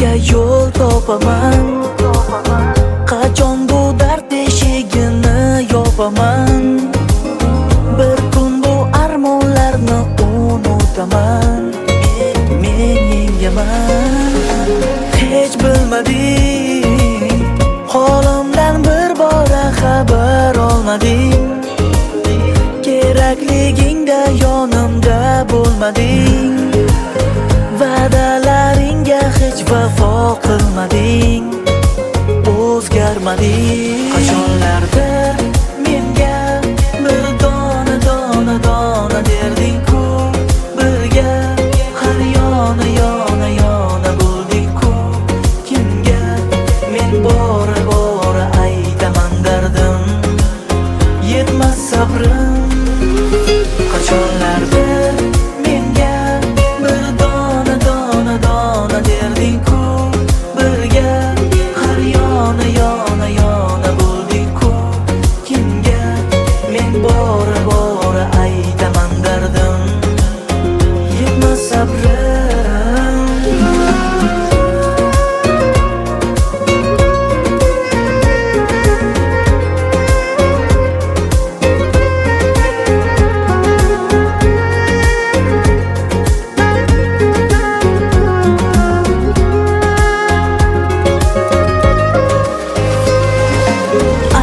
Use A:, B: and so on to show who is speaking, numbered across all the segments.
A: senga yo'l topaman. Qachon bu dard eshigini yopaman. Bir kun bu armonlarni unutaman. Men yengaman. Hech bilmading, holimdan bir bora xabar olmading. Kerakligingda yonimda bo'lmading. Va'dalaringga hech vafo qilmading. O'zgarmading. Qachonlardir menga bir dona dona dona derding-ku. Birga har yona yona yona bo'lding-ku. Kimga men bora bora aytaman dardim, yetmas sabrim. Qachonlardir menga bir dona dona dona derding-ku. Birga har yona yona yona bo'lding-ku. Kimga men bora bora aytaman dardim, yetmas sabrim.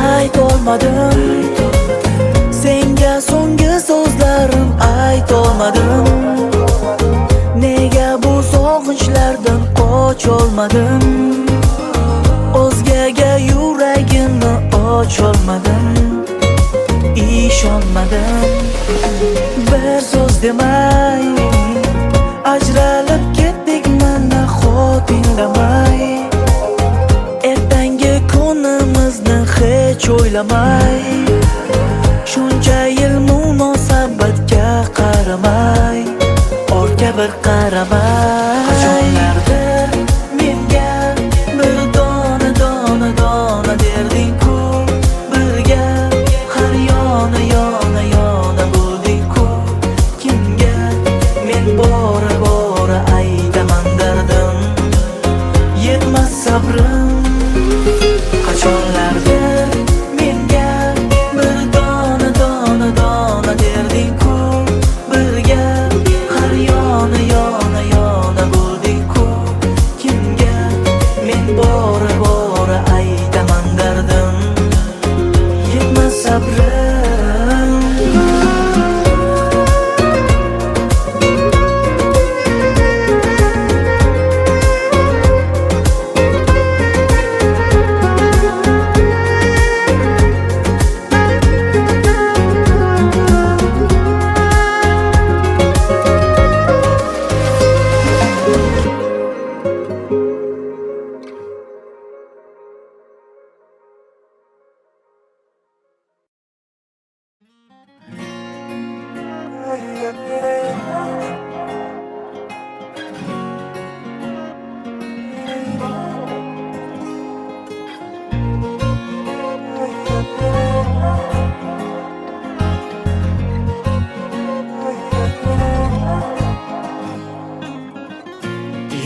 A: Aytolmadim senga so'nggi so'zlarim, aytolmadim. Nega bu sog'inchlardan qocholmadim? O'zgaga yuragimni ocholmadim, ishonmadim. Bir so'z demay ajralib ketdik mana xotingdamay. Ertangi kunimizni hech o'ylamay, shuncha yil munosabatga qaramay, ortga bir qaramay. Qachonlardir menga bir dona dona dona derding-ku. Birga har yona yona yona bo'lding-ku. Kimga men bora bora aytaman dardim, yetmas sabrim. Qachonlardir menga bir dona dona dona derding-ku. Birga har yona yona yona bo'lding-ku. Kimga men bora bora aytaman dardim, yetmas sabrim.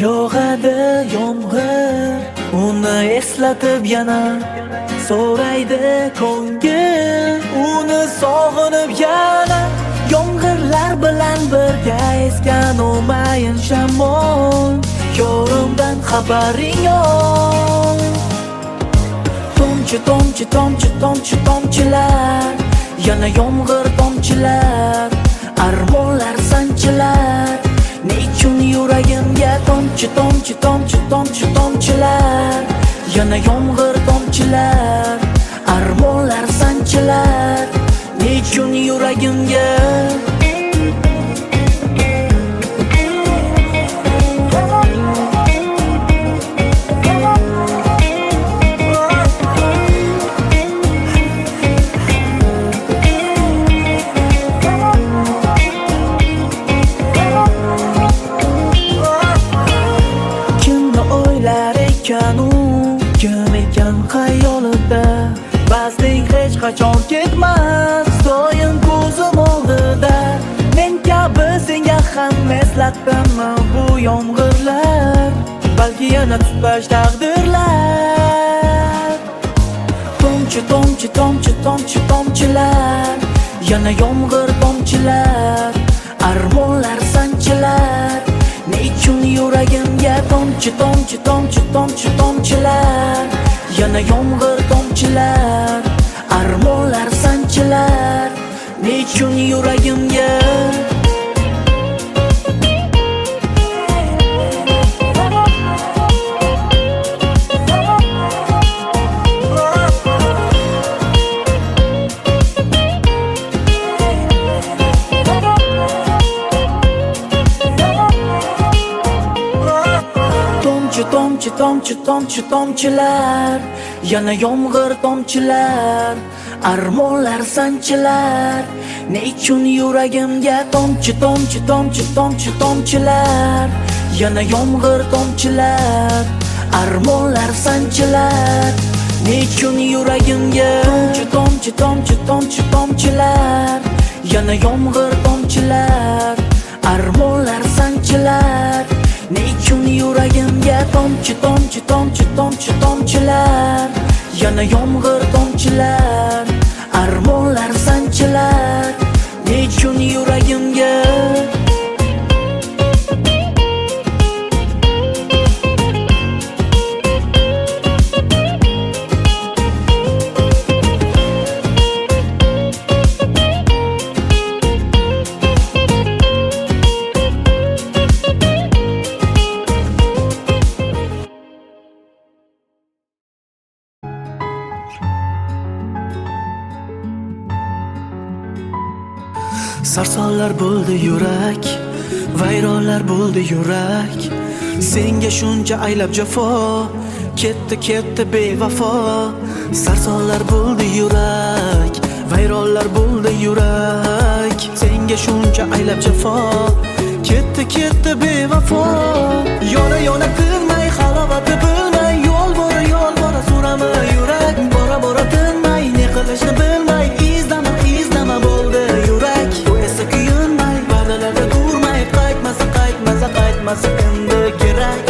A: Yog'adi yomg'ir, uni eslatib yana so'raydi ko'ngil, uni sog'inib yana. Yomg'irlar bilan birga esgan o'mayin shamol, yorimdan xabaring yo'q. Tomchi tomchi tomchi tomchi tomchilar, yana yomg'ir tomchilar, armonlar sanchilar. Nechun yuragimga tomchi tomchi tomchi tomchi tomchilar, yana yomg'ir tomchilar, armonlar sanchilar. Nechun yuragimga kim ekan xayolida. Ba'zing hech qachon ketmas, doim ko'zim oldida. Men kabi senga ham eslatdimmi bu yomg'irlar? balki yana tutmash taqdirlar. Tomchi, tomchi, tomchi, tomchi, tomchilar, yana yomg'ir tomchilar, armonlar sanchilar. Nechun yuragimga tomchi, tomchi, tomchi, tomchi, tomchilar, yana yomg'ir tomchilar, armonlar sanchilar. Nechun yuragimga tomchi, tomchi, tomchi, tomchilar, yana yomg'ir tomchilar, armonlar sanchilar. Nechun yuragimga tomchi, tomchi, tomchi, tomchi, tomchilar, yana yomg'ir tomchilar, armonlar sanchilar. Nechun yuragimga tomchi, tomchi, tomchi, tomchilar, yana yomg'ir tomchilar, armonlar sanchilar. Nechun yuragimga tomchi, tomchi, tomchi, tomchi, tomchilar, yana yomg'ir tomchilar, armonlar sanchilar. Nechun yuragimga sarsonlar bo'ldi yurak, vayronlar bo'ldi yurak. Senga shuncha aylab jafo, ketdi ketdi bevafo. Sarsonlar bo'ldi yurak, vayronlar bo'ldi yurak. Senga shuncha aylab jafo, ketdi ketdi bevafo. Yona yona tinmay, halovati bilmay, yo'l bora so'rama yurak. Bora bora tinmay, ne qilishni bilmay, izlama izlama bo'ldi yurak. Kuyunmay, va'dalarda durmay, qaytmasa endi kerak.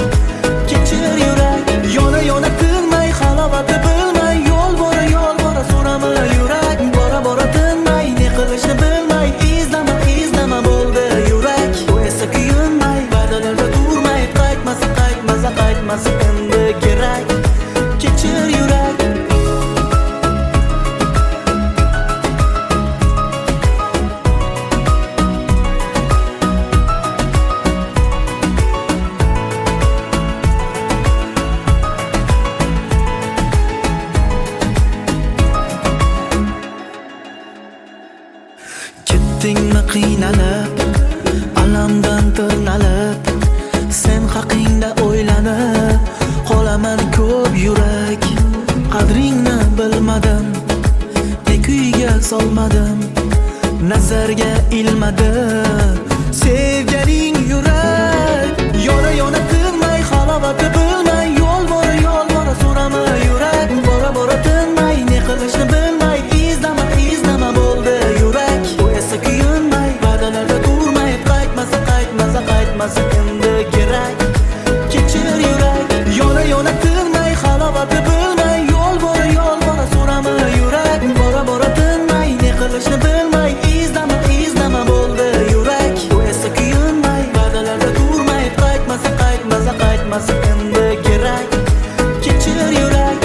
A: Kechir yurak, yona yona tinmay, halovati bilmay, yo'l bora so'rama yurak. Bora bora tinmay, ne qilishni bilmay, izlama bo'ldi yurak. Bu esa kuyunmay, va'dalarda durmay, qaytmasa endi kerak. Kechir yurak. Ketdingmi qiynalib, alamdan tirnalib, sen haqingda o'ylanib qolaman ko'p yurak. Qadringni bilmadim, ne kuyga solmadim, nazarga ilmadi sevganing yurak. Yona yona tinmay, halovati bilmay, yo'l bora so'rama yurak. Bora bora tinmay, ne qilishni bilmay, izlama bo'ldi yurak. Bu esa kuyunmay, va'dalarda durmay, qaytmasa endi kerak. Kechir yurak, yona yona tinmay, halovati bilmay, yo'l bora so'rama yurak. Bora bora tinmay, ne qilishni bilmay, izlama bo'ldi yurak. Bu esa kuyunmay, va'dalarda durmay, qaytmasa endi kerak. Kechir yurak.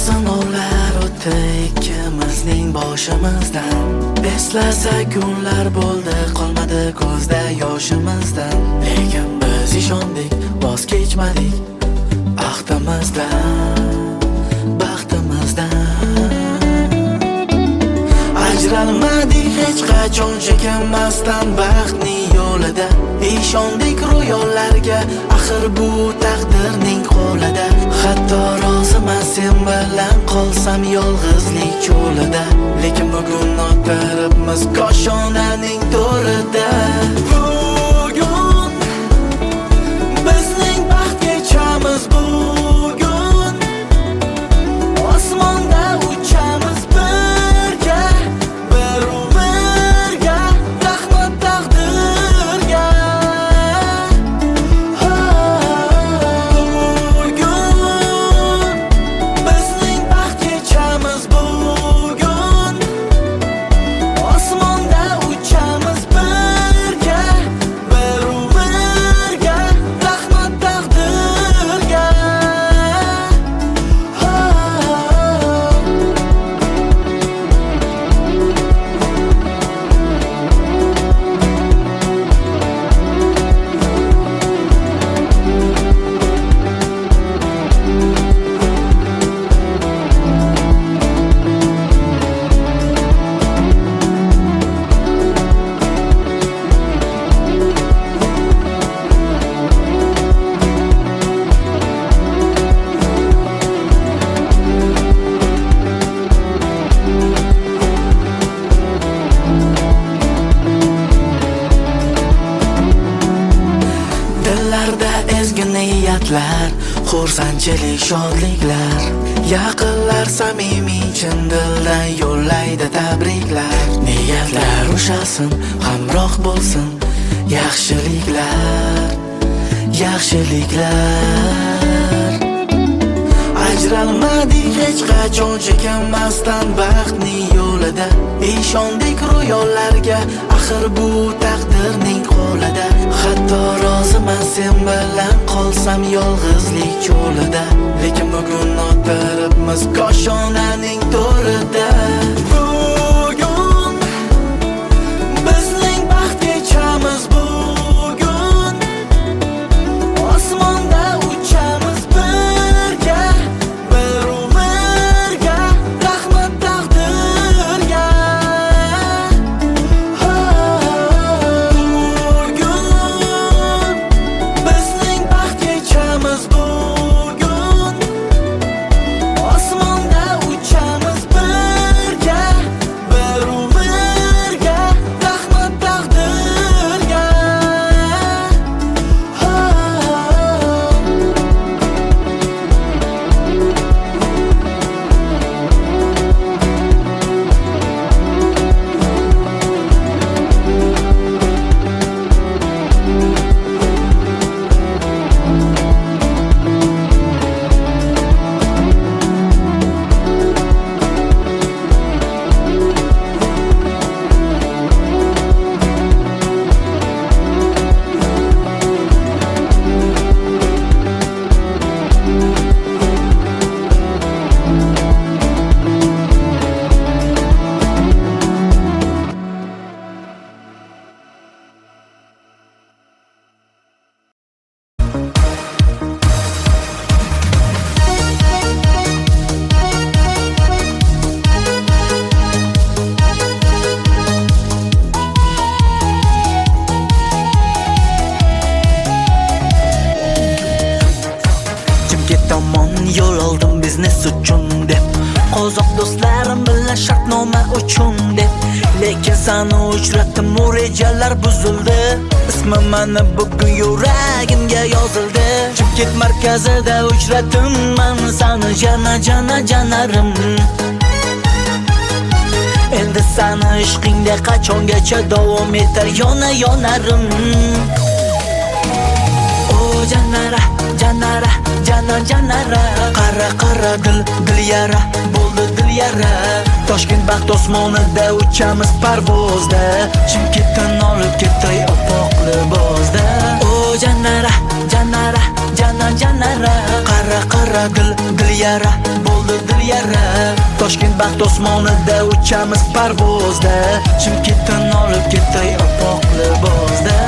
A: Sinovlar o'tdi ikkimizning boshimizdan. Eslasak kunlar bo'ldi, qolmadi ko'zda yoshimizdan. Lekin biz ishondik, voz kechmadik ahdimizdan, baxtimizdan. Ajralmadik hech qachon chekinmasdan baxtning yo'lida. Ishondik ro'yollarga, axir bu taqdirning qo'lida. Hatto roziman sen bilan qolsam yolg'izlik cho'lida. Lekin bugun o'tiribmiz koshonaning to'rida. Bugun bizning baxt kechamiz bugun. minutlar, xursandchilik, shodliklar. Yaqinlar samimiy chin dildan yo'llaydi tabriklar. Niyatlar ushasin, hamroh bo'lsin yaxshiliklar, yaxshiliklar. Ajralmadik hech qachon chekinmasdan baxtning yo'lida. Ishondik ro'yollarga, axir bu taqdirning qo'lida. Hatto roziman sen bilan qolsam yolg'izlik cho'lida. Lekin bugun o'tiribmiz koshonaning to'rida. Bugun bizning baxt kechamiz. Bugun osmonda uchamiz birga, bir umrga. Rahmat taqdirga. Bugun bizning baxt kechamiz. Bugun osmonda uchamiz birga, bir umrga. Rahmat taqdirga. Tomon yo'l oldim biznes uchun deb, qozoq do'stlarim bilan shartnoma uchun deb. Lekin seni uchratdim, u rejalar buzildi. Ismim mani bugun yuragimga yozildi. Chimkent markazida uchratdim men seni janarim. Endi seni ishqingda qachongacha davom etar yonarim. O janara, janara, janara. Qara dil yara, bo'ldi dil yara. Toshkent baxt osmonida uchamiz parvozda. Chimkentdan olib ketay oppoq libosda. O janara, janara, janara. Qara dil yara, bo'ldi dil yara. Toshkent baxt osmonida uchamiz parvozda. Chimkentdan olib ketay oppoq libosda.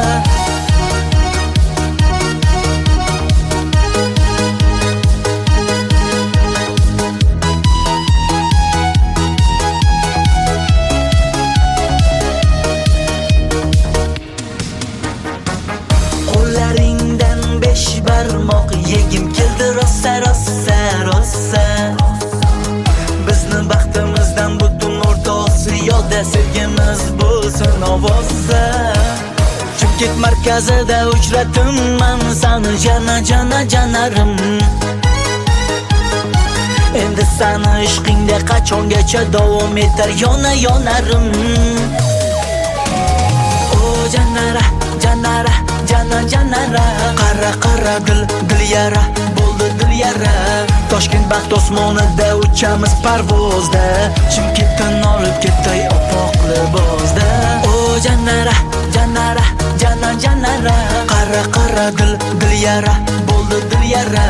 A: Barmoq yegim keldi rosa. Bizni baxtimizdan butun O'rta Osiyoda sevgimiz bo'lsin ovoza. Chimkent markazida uchratdim men seni janarim. Endi seni ishqingda qachongacha davom etar yonarim. O janara, janara, janara. Qara dil yara, bo'ldi dil yara. Toshkent baxt osmonida uchamiz parvozda. Chimkentdan olib ketay oppoq libosda. O janara, janara, janara. Qara dil yara, bo'ldi dil yara.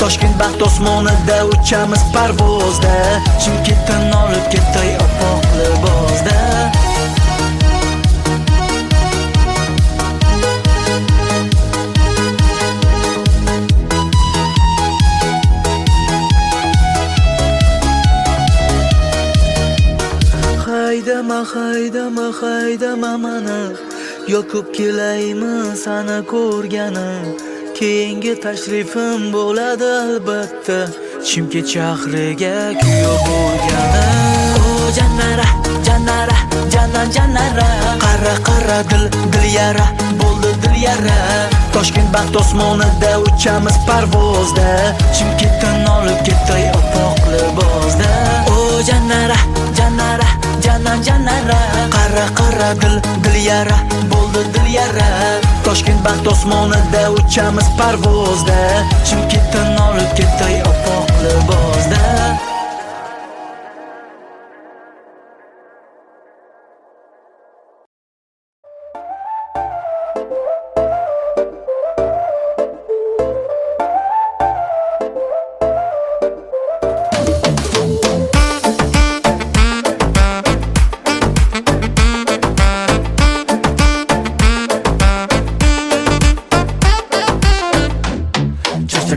A: Toshkent baxt osmonida uchamiz parvozda. Chimkentdan olib ketay oppoq libosda. Haydama mani, yoqib kelaymi seni ko'rgani. Keyingi tashrifim bo'ladi albatta Chimkent shahriga kuyov bo'lgani. O janara, janara, janara. Qara dil yara, bo'ldi dil yara. Toshkent baxt osmonida uchamiz parvozda, Chimkentdan olib ketay oppoq libosda. O jannara, jannara, jannara, qara dil yara, bo'ldi dil yara. Toshkent baxt osmonida uchamiz parvozda, Chimkentdan olib ketay oppoq libosda.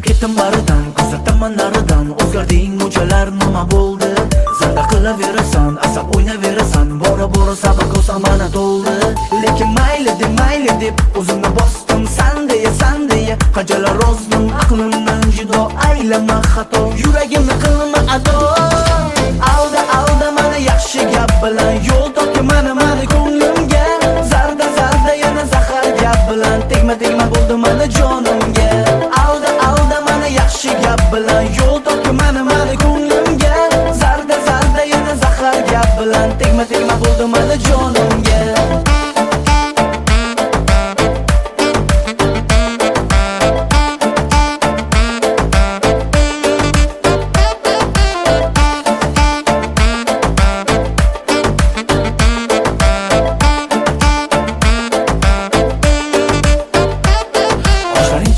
A: Ketdim baridan, kuzataman naridan, o'zgarding muchalar nima bo'ldi? Zarda qilaverasan, asab o'ynaverasan, bora sabr ko'sa mana to'ldi. Lekin mayli deb o'zimni bosdim, san deya qanchalar rozdim, aqlimdan judo aylama xato, yuragimni qilma ado. Alda mana yaxshi gap bilan yo'l topga mana ko'nglimga, zarda yana zahar gap bilan tegma bo'ldi mana jonimga. Alda mana yaxshi gap bilan yo'l topga mana ko'nglimga, zarda yana zahar gap bilan tegma bo'ldi mana jonimga.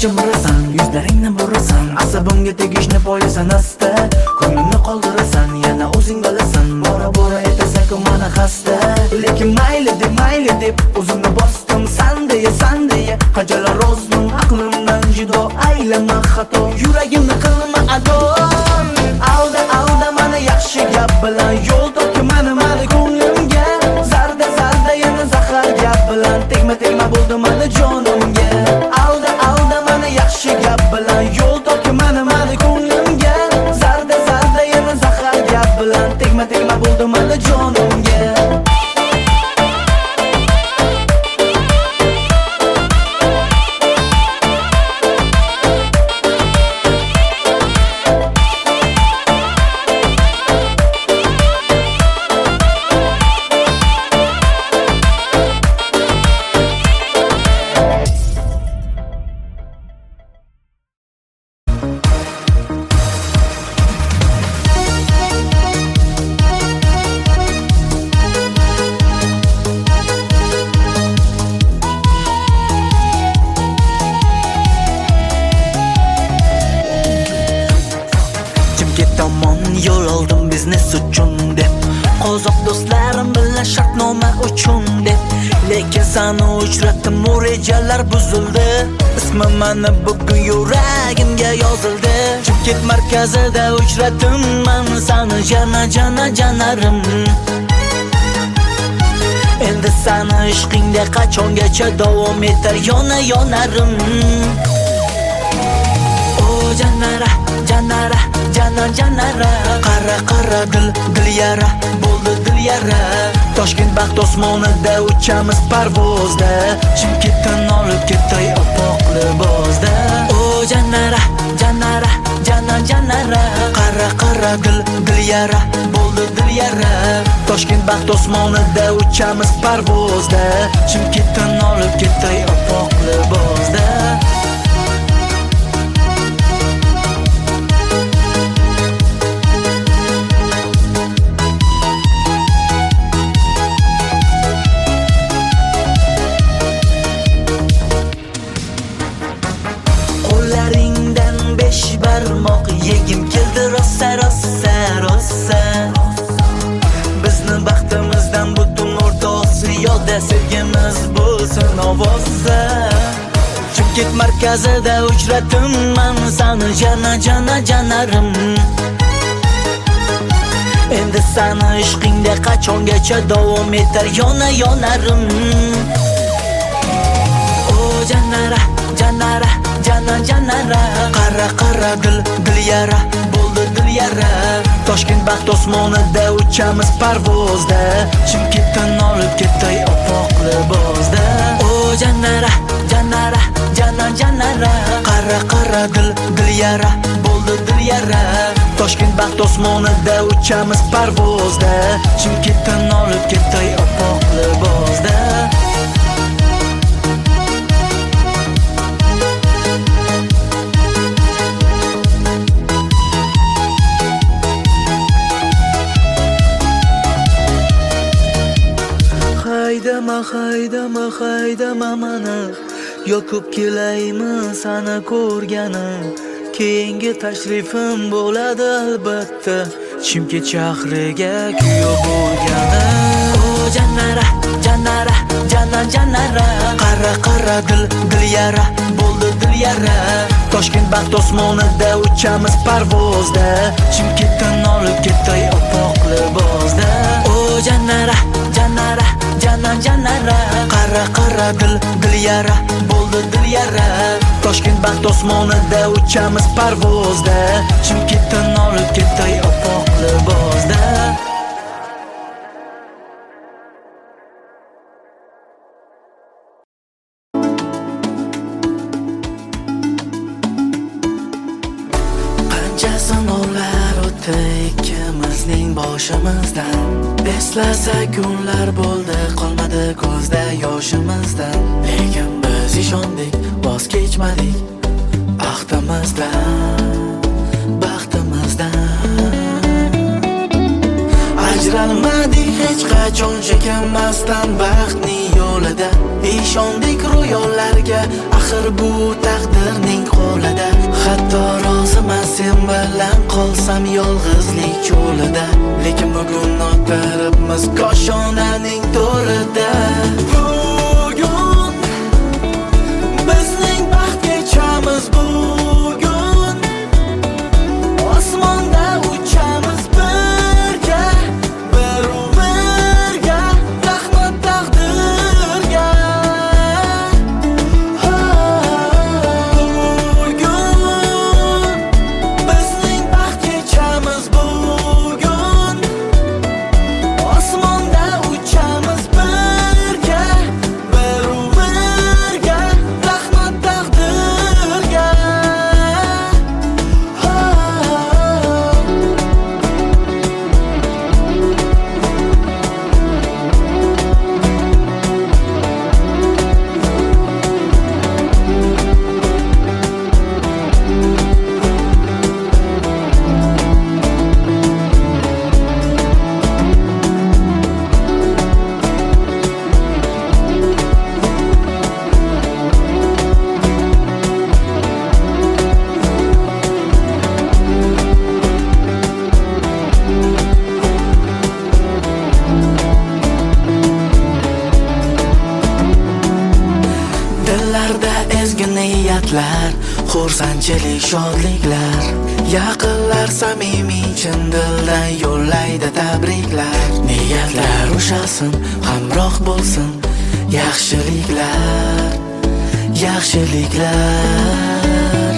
A: Chimirasan, yuzlaringni burasan, asabimga tegishni poyasan asta, ko'nglimni qoldirasan, yana o'zing bilasan, bora aytasan-ku mana xasta. Lekin mayli deb o'zimni bosdim, san deya qanchalar rozdim, aqlimdan judo aylama xato, yuragimni qilma ado. Alda mana yaxshi gap bilan yo'l topga mana ko'nglimga, zarda yana zahar gap bilan tegma bo'ldi mana jonimga. Alda mana yaxshi gap bilan yo'l topga mana ko'nglimga, zarda yana zahar gap bilan tegma bo'ldi mana jonimga. Yo'l oldim biznes uchun deb, qozoq do'stlarim bilan shartnoma uchun deb, lekin seni uchratdim, u rejalar buzildi. Ismim mana bugun yuragimga yozildi. Chimkent markazida uchratdim men seni, janarim. Endi seni ishqingda qachongacha davom etar yonarim. O jannara, qara dil yara, bo'ldi dil yara. Toshkent baxt osmonida uchamiz parvozda, Chimkentdan olib ketay oppoq libosda. O jannara, qara dil yara, bo'ldi dil yara. Toshkent baxt osmonida uchamiz parvozda, Chimkentdan olib ketay oppoq libosda. Barmoq yegim keldi rosa. Bizni baxtimizdan butun o'rta Osiyoda sevgimiz bo'lsin ovozda. Chimkent markazida uchratdim men seni, janarim. Endi seni ishqingda qachongacha davom etar yonarim. O jannara, qara dil yara, bo'ldi dil yara. Toshkent baxt osmonida uchamiz parvozda, Chimkentdan olib ketay oppoq libosda. O jannara, dil yara bo'ldi dil yara. Toshkent baxt osmonida uchamiz parvozda, Chimkentdan olib ketay oppoq libosda. Haydama mani, yoqib kelaymi sani ko'rgani. Keyingi tashrifim bo'ladi albatta, Chimkent shahriga kuyov bo'lgani. O jannara, jannara, qara dil yara bo'ldi dil yara. Toshkent baxt osmonida uchamiz parvozda, Chimkentdan olib ketay oppoq libosda. O jannara, jannara, qara dil yara bo'ldi dil yara. Toshkent baxt osmonida uchamiz parvozda, Chimkentdan olib ketay oppoq libosda. Qancha sinovlar o'tdi ikkimizning boshimizdan. Eslasak kunlar bo'ldi, qolmadi ko'zda yoshimizdan. Lekin biz ishondik, voz kechmadik ahdimizdan, baxtimizdan. Ajralmadik hech qachon chekinmasdan baxtning yo'lida. Ishondik ro'yollarga, axir bu taqdirning qo'lida. Hatto roziman sen bilan qolsam yolg'izlik cho'lida. Lekin bugun o'tiribmiz koshonaning to'rida. Bugun bizning baxt kechamiz, bugun osmonda uchamiz birga, bir umrga, rahmat taqdirga. Bugun bizning baxt kechamiz, bugun osmonda uchamiz birga, bir umrga, rahmat taqdirga. Dillarda ezgu niyatlar, xursandchilik, shodliklar. Yaqinlar samimiy chin dildan yo'llaydi tabriklar. Niyatlar ushalsin, hamroh bo'lsin yaxshiliklar, yaxshiliklar.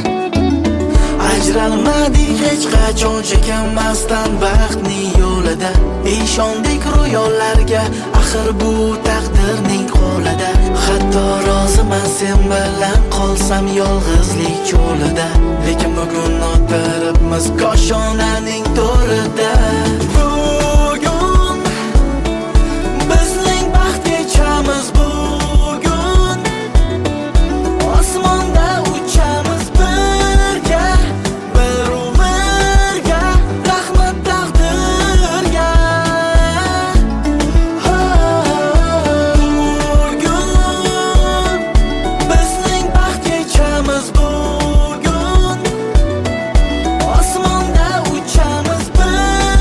A: Ajralmadik hech qachon chekinmasdan baxtning yo'lida. Ishondik ro'yollarga, axir bu taqdirning qo'lida. Hatto roziman sen bilan qolsam yolg'izlik cho'lida. Lekin bugun o'tiribmiz koshonaning to'rida. Bugun bizning baxt kechamiz, bugun osmonda uchamiz birga, bir umrga, rahmat taqdirga. Bugun bizning baxt kechamiz, bugun osmonda uchamiz birga.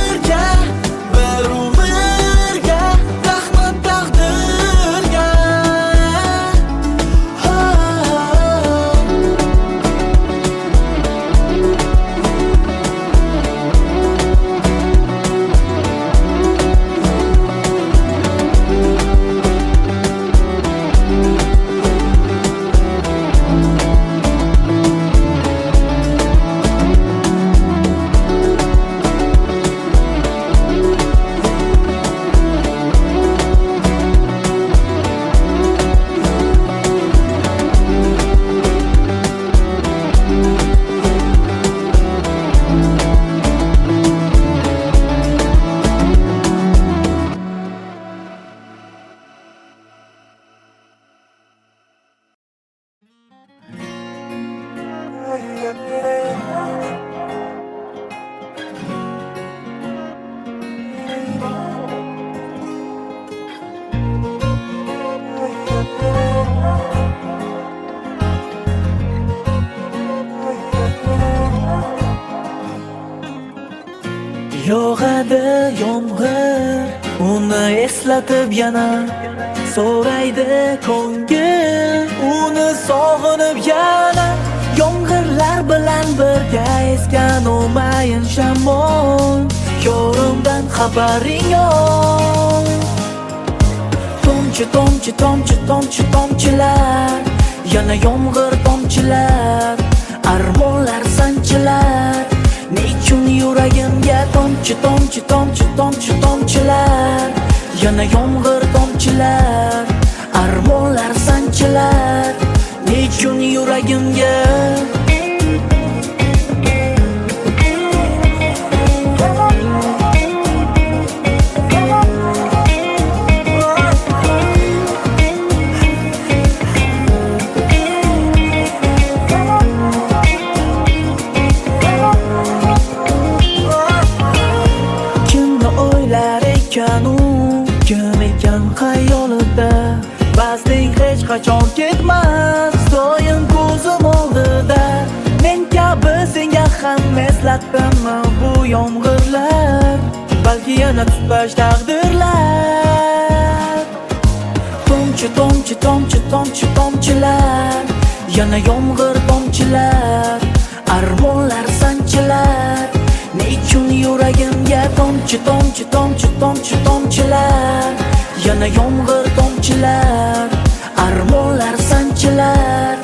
A: eslatib yana so'raydi ko'ngil uni sog'inib yana. Yomg'irlar bilan birga esgan o'mayin shamol, yorimdan xabaring yo'q. Tomchi, tomchi, tomchi, tomchi, tomchilar, yana yomg'ir tomchilar, armonlar sanchilar. Nechun yuragimga tomchi, tomchi, tomchi, tomchi, tomchilar, yana yomg'ir tomchilar, armonlar sanchilar. Nechun yuragimga kim ekan xayolida, ba'zing hech qachon ketmas doim ko'zim oldida. Men kabi senga ham eslatdimmi bu yomg'irlar, balki yana tutmash taqdirlar. Tomchi, tomchi, tomchi, tomchi, tomchilar, yana yomg'ir tomchilar, armonlar sanchilar. Nechun yuragimga tomchi, tomchi, tomchi, tomchi, tomchilar, yana yomg'ir tomchilar, armonlar sanchilar.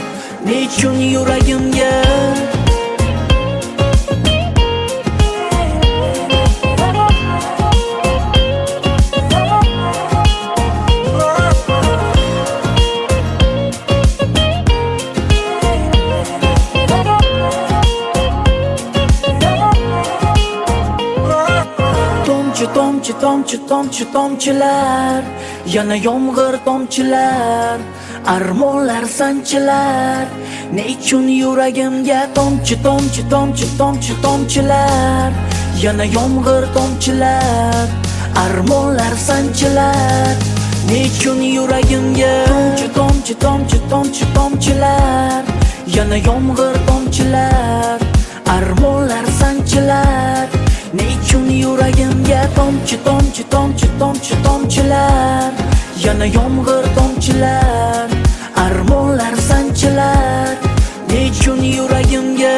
A: Nechun yuragimga tomchi, tomchi, tomchi, tomchilar, yana yomg'ir tomchilar, armonlar sanchilar. Nechun yuragimga tomchi, tomchi, tomchi, tomchi, tomchilar, yana yomg'ir tomchilar, armonlar sanchilar. Nechun yuragimga tomchi, tomchi, tomchi, tomchi, tomchilar, yana yomg'ir tomchilar, armonlar sanchilar. Nechun yuragimga tomchi, tomchi, tomchi, tomchi, tomchilar, yana yomg'ir tomchilar, armonlar sanchilar. Nechun yuragimga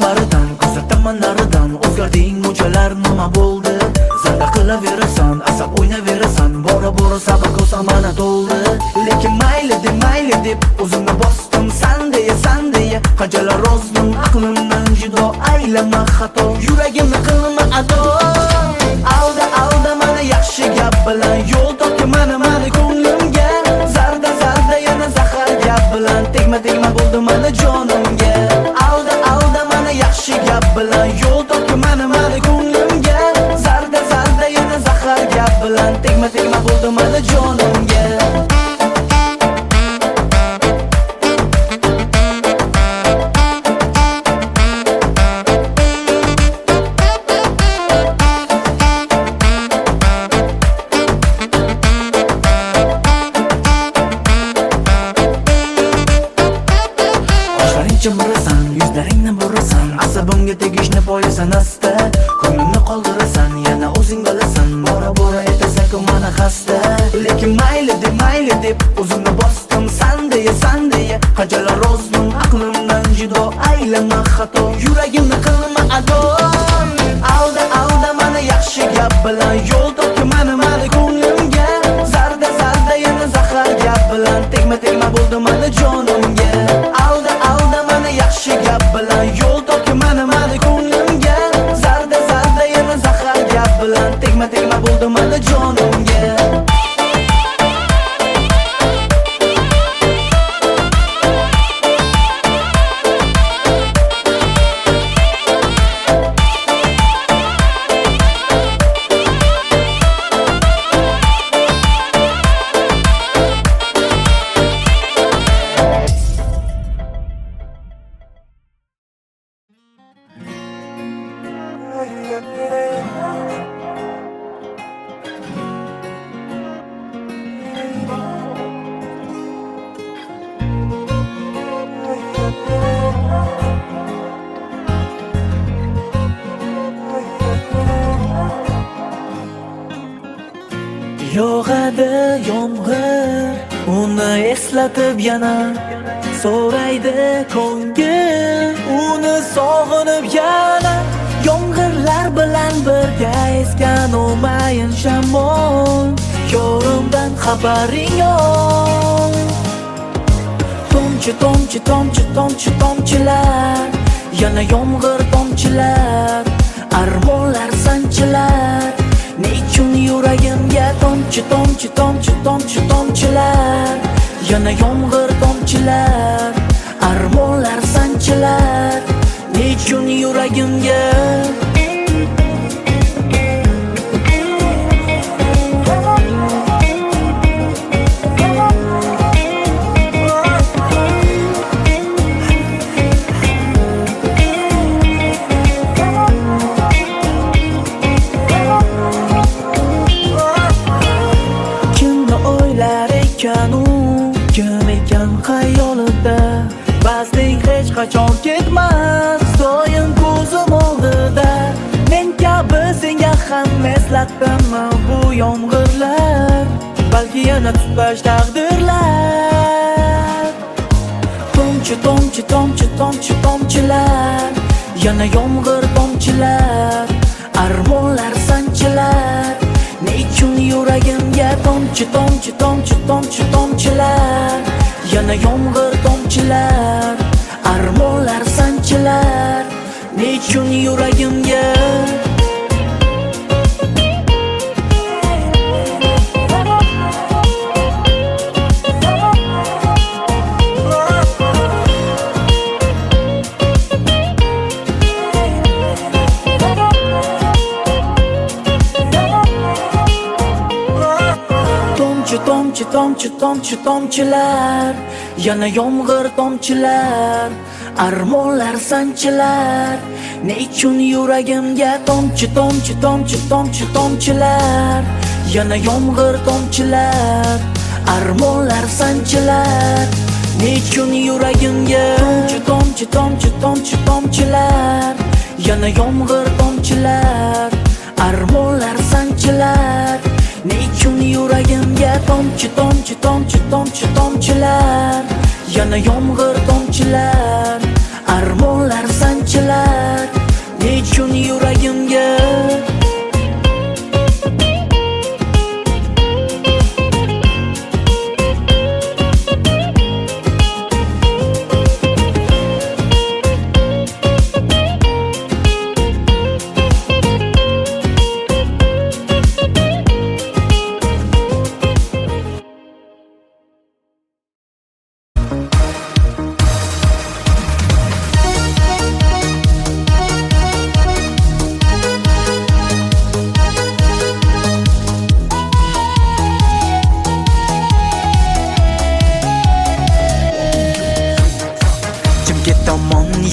A: baridan, kuzataman naridan. O'zgarding munchalar nima bo'ldi? Zanda qilaverasan, asab o'ynaverasan. Bora bora sabr qilsam mana to'ldi. Lekin mayli deb o'zimni bosdim. San deya qanchalar rozdim. Aqlimdan judo aylama xato. Yuragimni qilma ado. Alda mana yaxshi gap bilan yo'l topga mana ko'nglimga. Zarda yana zahar gap bilan tegma bo'ldi mana jonimga. Alda yaxshi gap bilan yo'l topga mana ko'nglimga. Zarda yana zahar gap bilan tegma bo'ldi mana jonimga. Chimirasan, yuzlaringni bo'rasan, asabimga tegishni poyasan asta. Ko'nglimni qoldirasan, yana o'zing bilasan. Bora etasan-ku mana xasta. Lekin mayli deb o'zimni bosdim. San deya qanchalar rozdim. Aqlimdan judo aylama xato. Yuragimni qilma ado. Alda mana yaxshi gap bilan yo'l topga mana ko'nglimga. Zarda yana zahar gap bilan tegma bo'ldi mana jonimga. Alda yaxshi gap bilan yo'l topga mana ko'nglimga. Zarda yana zahar gap bilan tegma bo'ldi mana jonimga. eslatib yana so'raydi ko'ngil uni sog'inib yana yomg'irlar bilan birga esgan o'mayin shamol yo'rimdan xabaring yo'q tomchi tomchi tomchi tomchi tomchilar yana yomg'ir tomchilar armonlar sanchilar nechun yuragimga tomchi tomchi tomchi tomchi tomchilar yana yomg'ir tomchilar armonlar sanchilar nechun yuragimga kim ekan xayolida Bazning hech qachon ketmas doim ko'zim oldida men kabi senga ham eslatdimmi bu yomg'irlar balki yana tutbash taqdirlar tomchi tomchi tomchi tomchi tomchilar yana yomg'ir tomchilar armonlar sanchilar nechun yuragimga tomchi tomchi tomchi tomchi tomchilar yana yomg'ir tomchilar armonlar sanchilar nechun yuragimga tomchi tomchi tomchi tomchilar yana yomg'ir tomchilar armonlar sanchilar nechun yuragimga tomchi tomchi tomchi tomchi tomchilar yana yomg'ir tomchilar armonlar sanchilar nechun yuragimga tomchi tomchi tomchi tomchilar yana yomg'ir tomchilar armonlar sanchilar nechun yuragimga tomchi tomchi tomchi tomchi tomchilar yana yomg'ir tomchilar armonlar sanchilar nechun yuragimga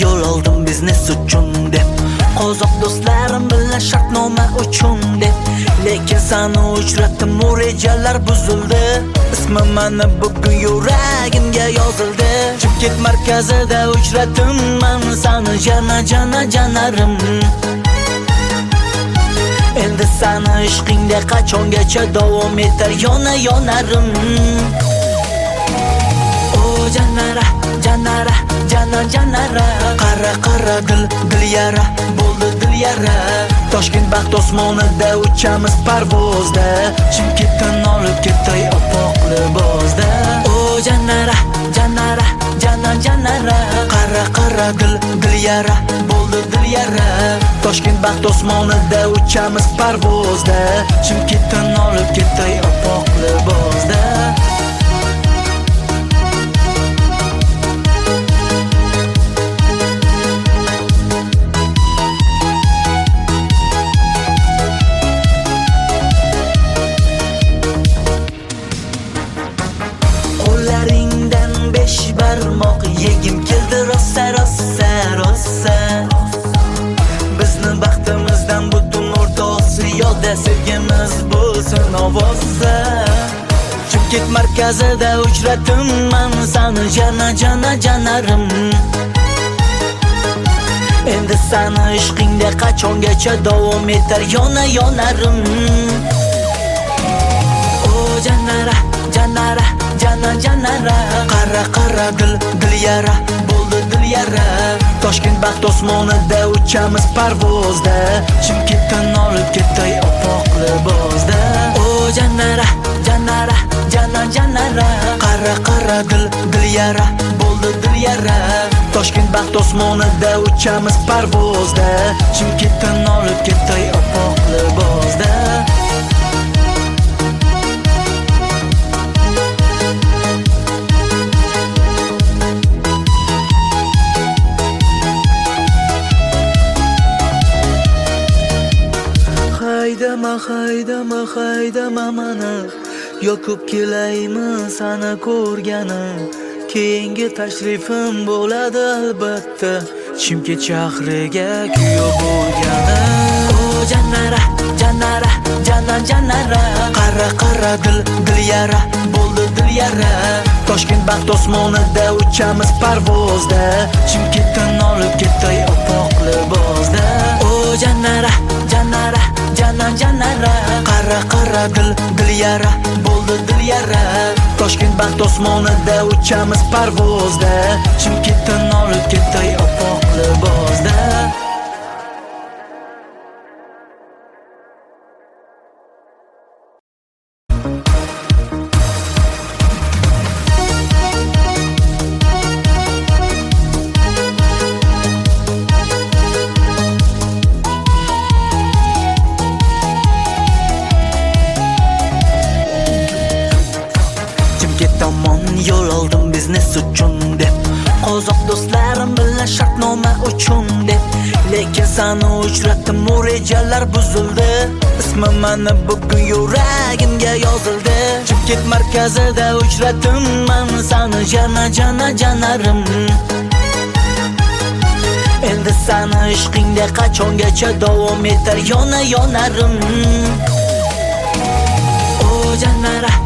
A: yo'l oldim biznes uchun deb qozoq do'stlarim bilan shartnoma uchun deb lekin seni uchratdim u rejalar buzildi ismim mani bugun yuragimga yozildi Chimkent markazida uchratdim men seni jana jana janarim endi seni ishqingda qachongacha davom etar yona yonarim o janara janara jana janara qara qara dil yara bo'ldi dil yara Toshkent baxt osmonida uchamiz parvozda Chimkentdan olib ketay oppoq libosda o janara janara jana janara qara qara dil yara bo'ldi dil yara Toshkent baxt osmonida uchamiz parvozda Chimkentdan olib ketay oppoq libosda barmoq yegim keldi rosa rosa rosa bizni baxtimizdan butun o'rta Osiyoda sevgimiz bo'lsin ovozda Chimkent markazida uchratdim men seni jana jana janarim endi seni ishqingda qachongacha davom etar yona yonarim o janara janara janara qara dil yara bo'ldi dil yara Toshkent baxt osmonida uchamiz parvozda Chimkentdan olib ketay oppoq libosda O janara janara qara dil yara bo'ldi dil yara Toshkent baxt osmonida uchamiz parvozda Chimkentdan olib ketay oppoq libosda Haydama mani Yoqib kelaymi sana ko'rgani Keyingi tashrifim bo'ladi albatta Chimkent shahriga kuyov bo'lgani O janara qara dil yara bo'ldi dil yara Toshkent baxt osmonida uchamiz parvozda Chimkentdan olib ketay oppoq libosda O janara qara dil yara bo'ldi dil yara Toshkent baxt osmonida uchamiz parvozda Chimkentdan olib ketay oppoq libosda Yo'l oldim biznes uchun deb Qozoq do'stlarim bilan shartnoma uchun deb Lekin sani uchratdim u rejalar buzildi Ismim mani bugun yuragimga yozildi Chimkent markazida uchratdim man sani janarim Endi sani ishqingda qachongacha davom etar yonarim O janara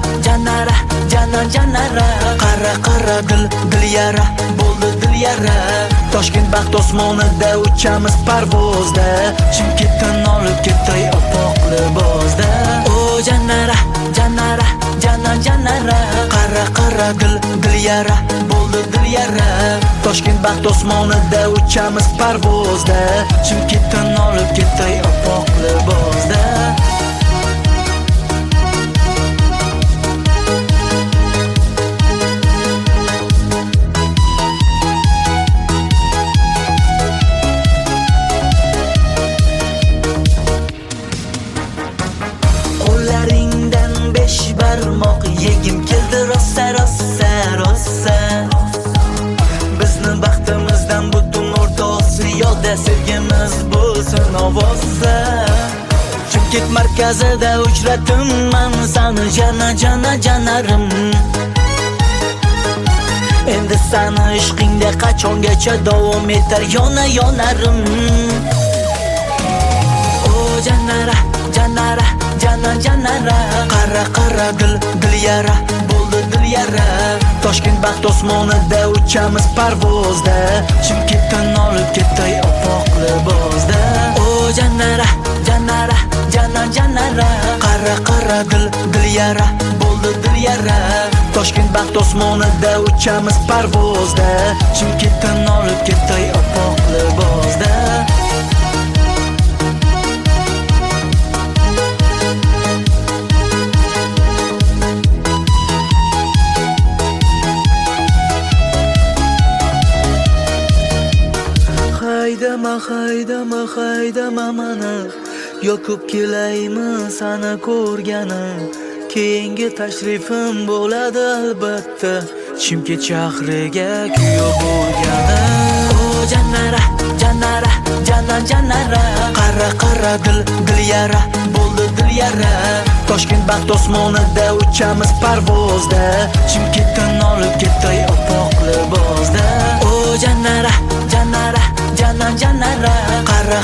A: qara dil yara bo'ldi dil yara Toshkent baxt osmonida uchamiz parvozda Chimkentdan olib ketay oppoq libosda O janara qara dil yara bo'ldi dil yara Toshkent baxt osmonida uchamiz parvozda Chimkentdan olib ketay oppoq libosda barmoq yegim keldi rosa Bizni baxtimizdan butun o'rta Osiyoda sevgimiz bo'lsin ovozda Chimkent markazida uchratdim man sani janarim Endi sani ishqingda qachongacha davom etar yonarim O janara qara dil yara bo'ldi dil yara Toshkent baxt osmonida uchamiz parvozda Chimkentdan olib ketay oppoq libosda O janara qara dil yara bo'ldi dil yara Toshkent baxt osmonida uchamiz parvozda Chimkentdan olib ketay oppoq libosda Haydama mani Yoqib kelaymi sana ko'rgani Keyingi tashrifim bo'ladi albatta Chimkent shahriga kuyov bo'lgani O janara qara dil yara bo'ldi dil yara Toshkent baxt osmonida uchamiz parvozda Chimkentdan olib ketay oppoq libosda O janara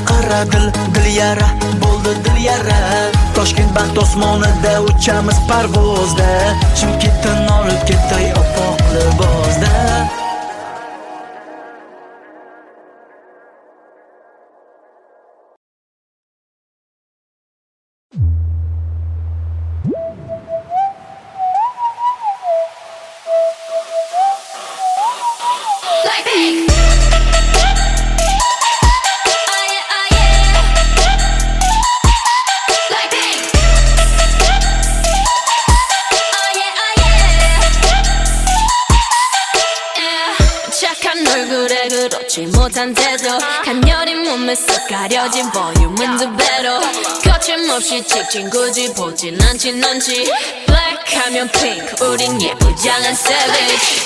A: qara dil yara bo'ldi dil yara Toshkent baxt osmonida uchamiz parvozda Chimkentdan olib ketay oppoq libosda
B: 부드럽지 못한 태도 간녀린 몸에 쏙 가려진 볼륨은 두 배로 거침없이 찍힌 굳이 보진 않지 넌지 Black 하면 pink 우린 예쁘장한 savage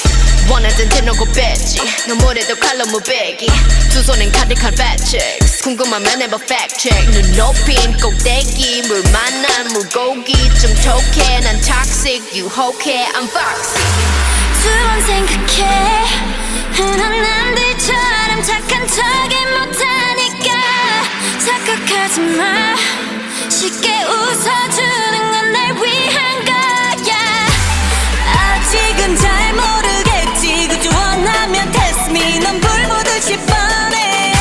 B: 원하던 대놓고 뺐지 너무래도 칼로 무배기 두 손엔 카드칼 배치ks 궁금하면 해봐 fact check 눈 높인 꼭대기 물 만난 물고기 좀 톡해 난 toxic 유혹해 I'm foxy
C: 두 번 생각해 흔한 남들처럼 착한 척이 못하니까 착각하지 마 쉽게 웃어주는 건 날 위한 거야 아직은 잘 모르겠지 그저 원하면 test me 넌 불보듯이 뻔해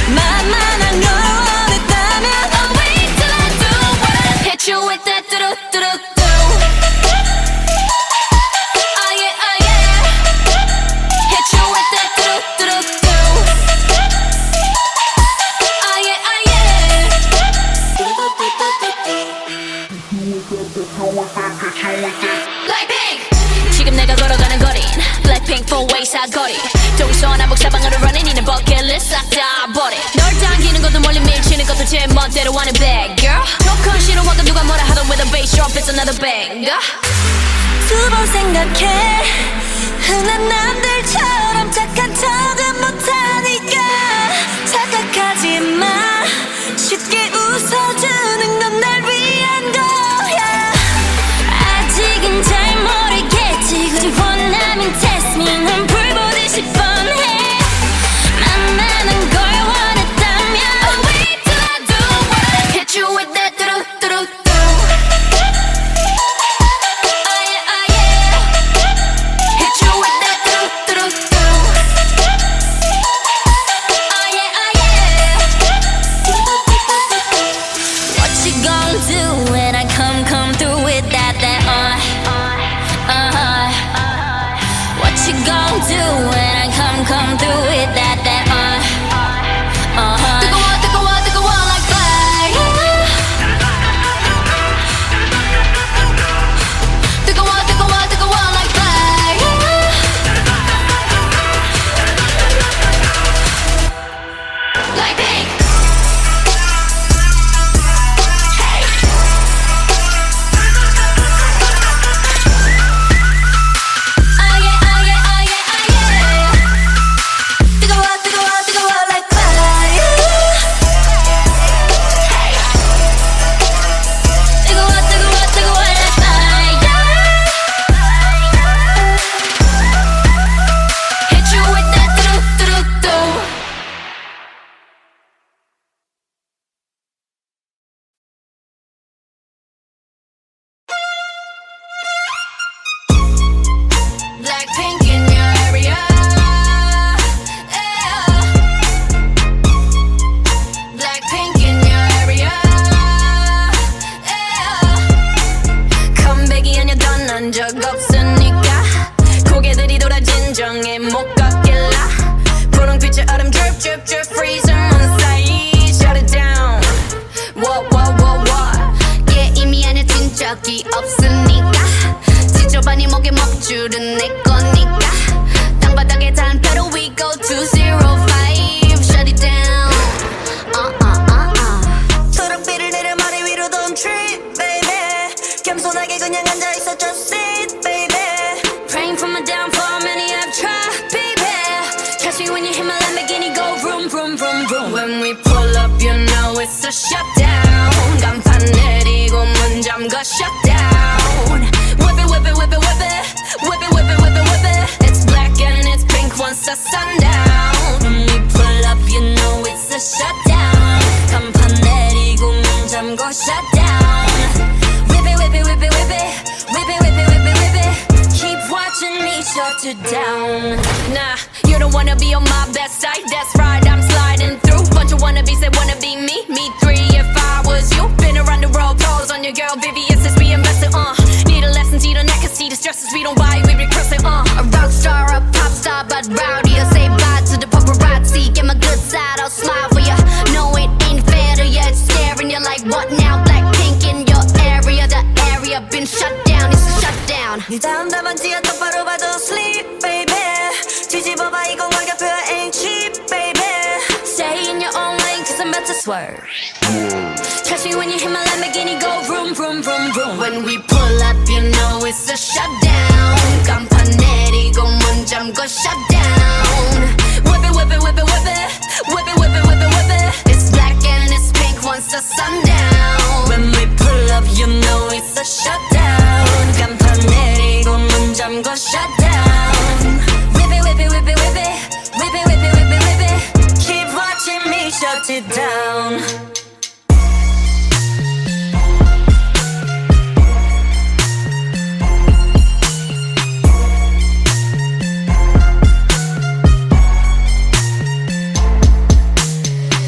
C: 만만한 걸 원했다면 I'll wait till I do what I
B: Hit you with that 뚜루뚜루뚜 지금 내가 걸어가는 거린 Blackpink 4-way 사거리 동서남북 사방으로 running 이는 버킷리스트 싹 다 버려 널 당기는 것도 멀리 밀치는 것도 제 멋대로 하는 bad girl 노컨 싫어하고 누가 뭐라 하던 with a bass drop it's another banger
C: 두 번 생각해 흔한 남들처럼 착한 척은 못하니까 착각하지 마 쉽게 웃어주는 건 날 위한 거야 아직은 잘 모르겠지 굳이 원하면 test me 넌 불보듯이 뻔해 만만한 걸 원했다면
B: I'll wait till I do what I hit you with that 뚜루뚜루뚜 Blackpink in your area, yeah. Blackpink in your area, yeah. 컴백이 아니었던 난 적 없으니까 고개들이 돌아 진정에 못 걷길라 분홍빛의 얼음 drip drip drip freeze on side shut it down what yeah 이미 안에 뛴 적이 없으니까 지저분이 목에 먹줄은 내 거니까 땅바닥에 단패로 we go 205 shut it down
C: 초록빛을 내려 머리 위로 don't trip baby 겸손하게 그냥 앉아있어 just sit baby
B: praying for my downfall many have tried baby catch me when you hit my Lamborghini go vroom vroom vroom vroom when we pull up you know it's a shutdown 간판 내리고 문 잠가 shut down whip it whip it whip it whip it whip it whip it whip it whip it it's black and it's pink once the sundown when we pull up you know it's a shutdown 간판 내리고 문 잠궈 shut down whip it whip it whip it whip it whip it whip it whip it whip it keep watching me shut it down nah you don't wanna be on my best side that's right I'm sliding through bunch of wannabes that wanna be me me three if I was you been around the world pose on your girl VVS as we invested need a lesson see the neck and see the stresses we don't buy we regress it a rock star a pop star but rowdy I say bye to the paparazzi get my good side I'll smile for ya no it ain't fair to ya it's scaring you like what now Blackpink in your area the area been shut down it's a shutdown
C: 네 다음 답안지야 똑바로 봐도 sleep baby 뒤집어봐 이건 가격표야 ain't cheap
B: swerve. Catch me when you hit my Lamborghini go vroom, vroom, vroom, vroom. When we pull up, you know it's a shutdown. 간판 내리고 문 잠궈 shutdown. Whip it, whip it, whip it, whip it. Whip it, whip it, whip it, whip it. It's black and it's pink once the sun down. When we pull up, you know it's a shutdown. 간판 내리고 문 잠궈 shutdown. Whip it, whip it, whip it, whip it. Whip it, whip it, whip it, whip it. Keep watching me shut it down.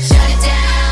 B: Shut you down.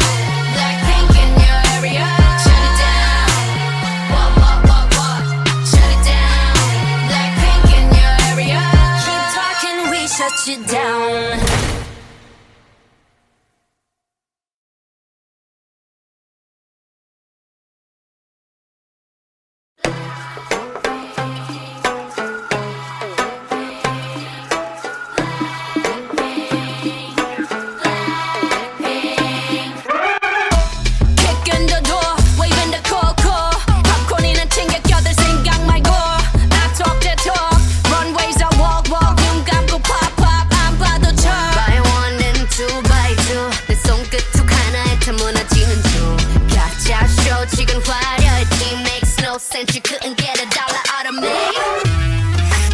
B: Kick in the door, waving the coco. popcorn이나 챙겨 껴들 생각 말고. I talk that talk, runways I walk, walk. 눈 감고 pop, pop, 안 봐도 쳐. Buy one and two, buy two. 내 손끝 툭 하나에 다 무너지는 중. 가짜 쇼 지금 화려했지. Makes no sense, you couldn't get a dollar out of me.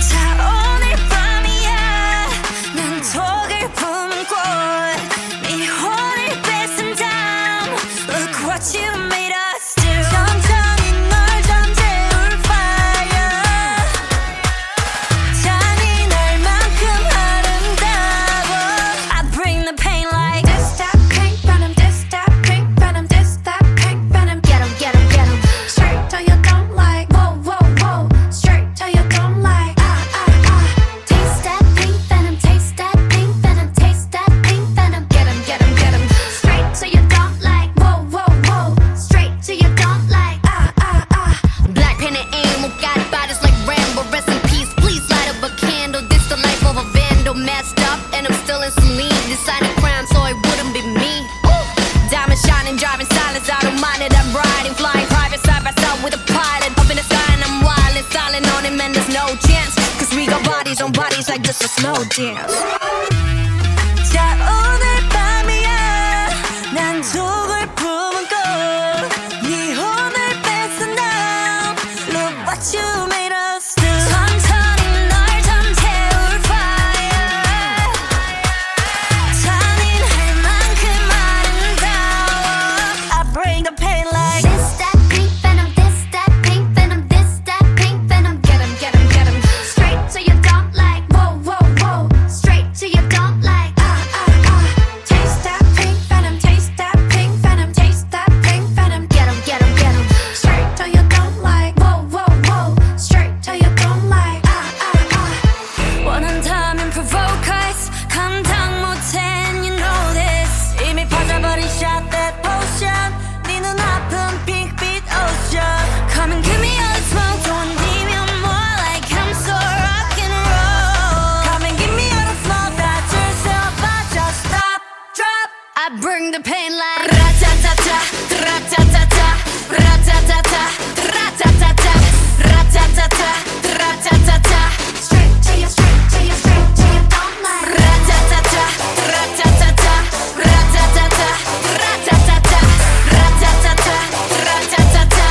B: 자 오늘 밤이야. 난 독을 품은 꽃. 네 혼을 뺏은 다음. Look what you made us do. 천천히 널 잠재울 fire. 잔인할만큼 아름다워. I bring the pain like this that pink venom, this that pink venom, this that pink venom. Get 'em, get 'em, get 'em. Straight till you don't like. Whoa, whoa, whoa. Straight till you don't like. Taste that pink venom, taste that pink venom, taste that pink venom. Get 'em, get 'em, get 'em. Straight till you don't like. Whoa, whoa, whoa. Straight till you don't like. Black pen and aim, oh got bodies like Rambo. Rest in peace, please light up a candle. This the life of a vandal, messed up, and I'm still in saline. Designing crime, so it wouldn't be me. Diamond shining, driving silence, I don't mind it. I'm riding, flying private side by side with a pilot. Up in the sky and I'm wild and silent on him, and there's no chance. Cause we got bodies on bodies like just a slow dance. 자 오늘 밤이야. 난 독을 품은 꽃. 네 혼을 뺏은 다음. Look what you made us do. 천천히 널 잠재울 fire. 잔인할 만큼 아름다워. I bring the pain like this that pink venom, this that pink venom, this that pink venom. Get 'em, get 'em, get 'em. Straight till you don't like. Whoa, whoa, whoa. Straight till you don't like. Taste that pink venom, taste that pink venom, taste that pink venom. Get 'em, get 'em, get 'em. Straight till you don't like. Whoa, whoa, whoa. Straight till you don't like. 원한다면 provoke us. 감당 못해, and you know this. 이미 퍼져버린 shot that potion. 네 눈앞은 핑크빛 ocean. Come and give me all the smoke. don't need me more like I'm so rock and roll. Come and give me all the smoke. that's yourself, I just stop, drop. I bring the pain like ra-ta-ta-ta, ra-ta-ta-ta, ra-ta-ta-ta, ra-ta-ta-ta, ra-ta-ta-ta, ra-ta-ta-ta. Straight till you, straight till you, straight till you don't like. Ra-ta-ta-ta, ra-ta-ta-ta, ra-ta-ta-ta, ra-ta-ta-ta, ra-ta-ta-ta, ra-ta-ta-ta.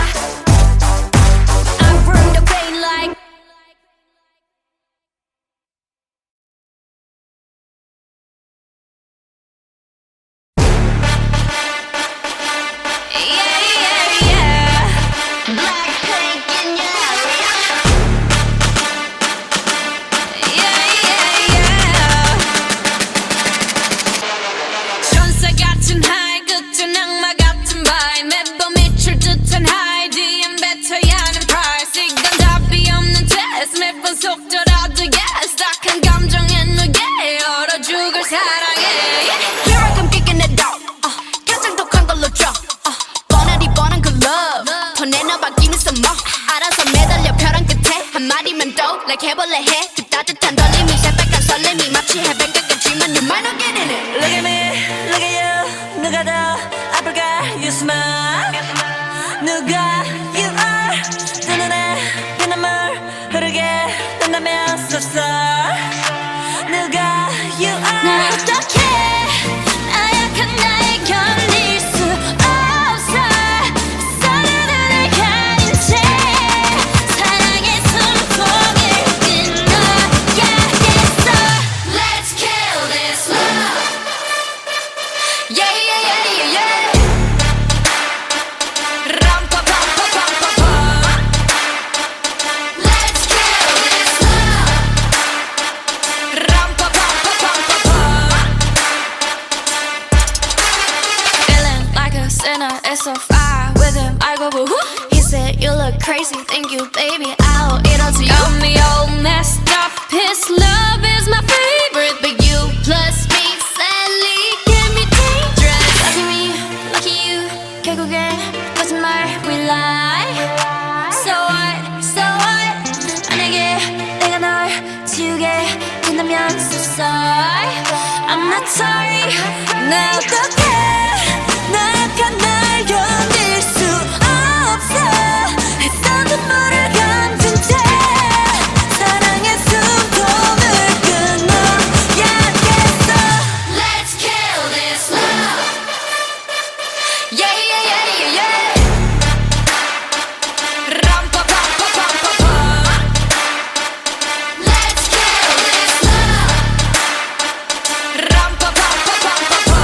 B: I bring the pain like. Yeah, yeah, yeah. Black pink in your area. Yeah, yeah, yeah. 천사 같은 high, 끝은 악마 같은 vibe. 매번 미칠 듯한 high, DM 뱉어야 하는 price. 이건 답이 없는 test. 매번 속더라도 yes. 딱한 감정에 누게 얼어 죽을 사랑해. Here I come kicking it out. 가장 독한 걸로 줘. 뻔하디 뻔한 그 love. 더 내놔봐 give me some more. 알아서 매달려 벼랑 끝에 한마디면 또 like 해볼래 해. 그 따뜻한 떨림이 새빨간 설렘이 마치 해변가 같지만 you might not get in it. Look at me, look at you. 누가 더
C: you smile 누가 you are 내 눈에 피눈물 흐르게 된다면 so sorry 누가 you are
B: 날 어떻게 나약한 나에 견딜 수 없어 서로를 가린 채 사랑의 숨통을 끊어야겠어 Let's kill this love Yeah yeah yeah yeah yeah 람파파파파파파 Let's kill this love 람파파파파파파 Feeling like a sinner, it's so far with him. I go boo hoo. He said you look crazy, thank you, baby. I'll eat all to you. Got me all messed up. His love is my favorite, but you plus me sadly can be dangerous. Lucky me, lucky you. 결국엔 거짓말 we lie. So what? 만약에 내가 널 지우게 된다면 so sorry. I'm not sorry. 나 어떡해? 나약한 날 견딜 수 없어. 했던 눈물을 감춘 채 사랑의 숨통을 끊어야겠어. Let's kill this love. Yeah yeah yeah yeah yeah. 람파파파파파파. Let's kill this love. 람파파파파파파.